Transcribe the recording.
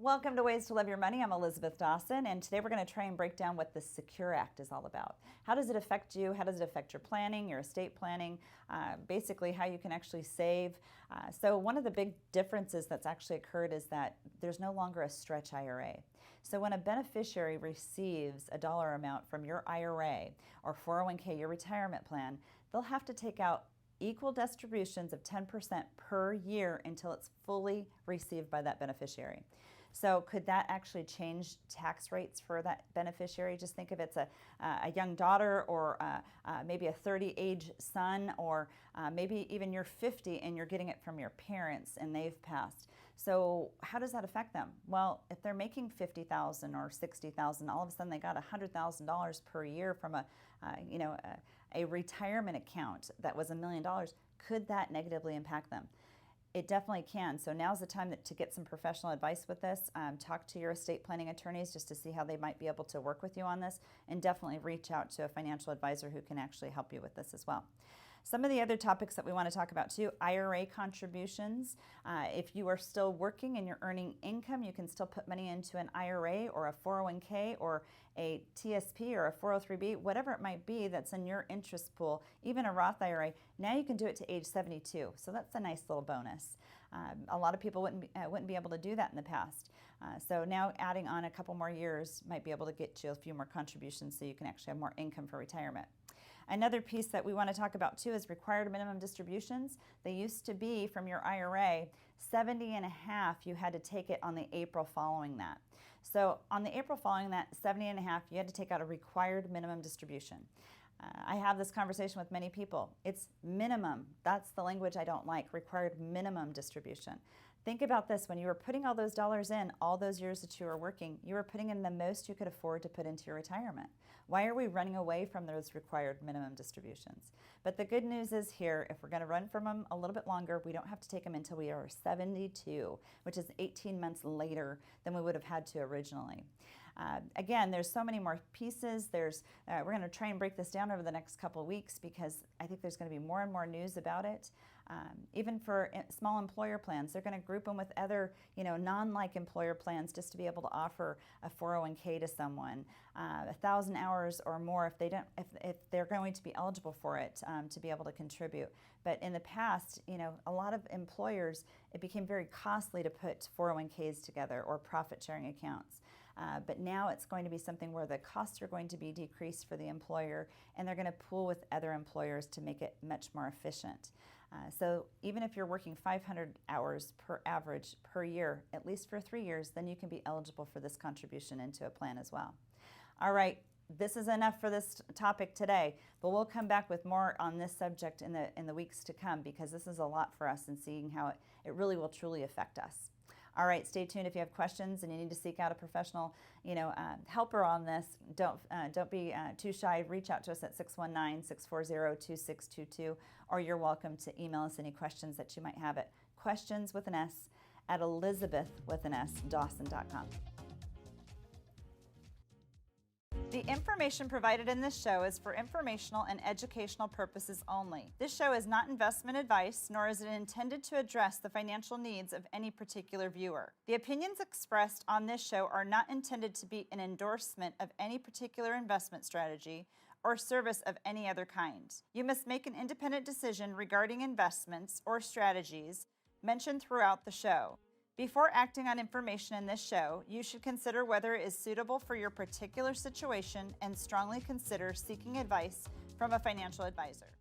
Welcome to Ways to Love Your Money. I'm Elisabeth Dawson, and today we're going to try and break down what the Secure Act is all about. How does it affect you? How does it affect your planning, your estate planning, basically how you can actually save? So one of the big differences that's actually occurred is that there's no longer a stretch IRA. So when a beneficiary receives a dollar amount from your IRA or 401k, your retirement plan, they'll have to take out equal distributions of 10% per year until it's fully received by that beneficiary. So could that actually change tax rates for that beneficiary? Just think if it's a young daughter or maybe a 30 age son, or maybe even you're 50 and you're getting it from your parents and they've passed. So how does that affect them? Well, if they're making $50,000 or $60,000, all of a sudden they got $100,000 per year from a retirement account that was $1 million, could that negatively impact them? It definitely can. So now's the time to get some professional advice with this. Talk to your estate planning attorneys just to see how they might be able to work with you on this, and definitely reach out to a financial advisor who can actually help you with this as well. Some of the other topics that we want to talk about too: IRA contributions. If you are still working and you're earning income, you can still put money into an IRA or a 401k or a TSP or a 403b, whatever it might be that's in your interest pool, even a Roth IRA. Now you can do it to age 72. So that's a nice little bonus. A lot of people wouldn't be able to do that in the past. So now adding on a couple more years might be able to get you a few more contributions so you can actually have more income for retirement. Another piece that we want to talk about too is required minimum distributions. They used to be from your IRA 70 and a half, you had to take it on the April following that. So on the April following that 70 and a half, you had to take out a required minimum distribution. I have this conversation with many people. It's minimum. That's the language I don't like, required minimum distribution. Think about this. When you were putting all those dollars in, all those years that you were working, you were putting in the most you could afford to put into your retirement. Why are we running away from those required minimum distributions? But the good news is here, if we're going to run from them a little bit longer, we don't have to take them until we are 72, which is 18 months later than we would have had to originally. Again, there's so many more pieces. We're going to try and break this down over the next couple of weeks because I think there's going to be more and more news about it. Even for small employer plans, they're going to group them with other, non-like employer plans just to be able to offer a 401k to someone, 1,000 hours or more if they're going to be eligible for it, to be able to contribute. But in the past, a lot of employers, it became very costly to put 401ks together or profit sharing accounts. But now it's going to be something where the costs are going to be decreased for the employer, and they're going to pool with other employers to make it much more efficient. So even if you're working 500 hours per average per year, at least for 3 years, then you can be eligible for this contribution into a plan as well. All right. This is enough for this topic today, but we'll come back with more on this subject in the weeks to come, because this is a lot for us and seeing how it really will truly affect us. All right, stay tuned. If you have questions and you need to seek out a professional, helper on this, don't be too shy. Reach out to us at 619-640-2622, or you're welcome to email us any questions that you might have at questions@elisabeth.dawson.com. The information provided in this show is for informational and educational purposes only. This show is not investment advice, nor is it intended to address the financial needs of any particular viewer. The opinions expressed on this show are not intended to be an endorsement of any particular investment strategy or service of any other kind. You must make an independent decision regarding investments or strategies mentioned throughout the show. Before acting on information in this show, you should consider whether it is suitable for your particular situation and strongly consider seeking advice from a financial advisor.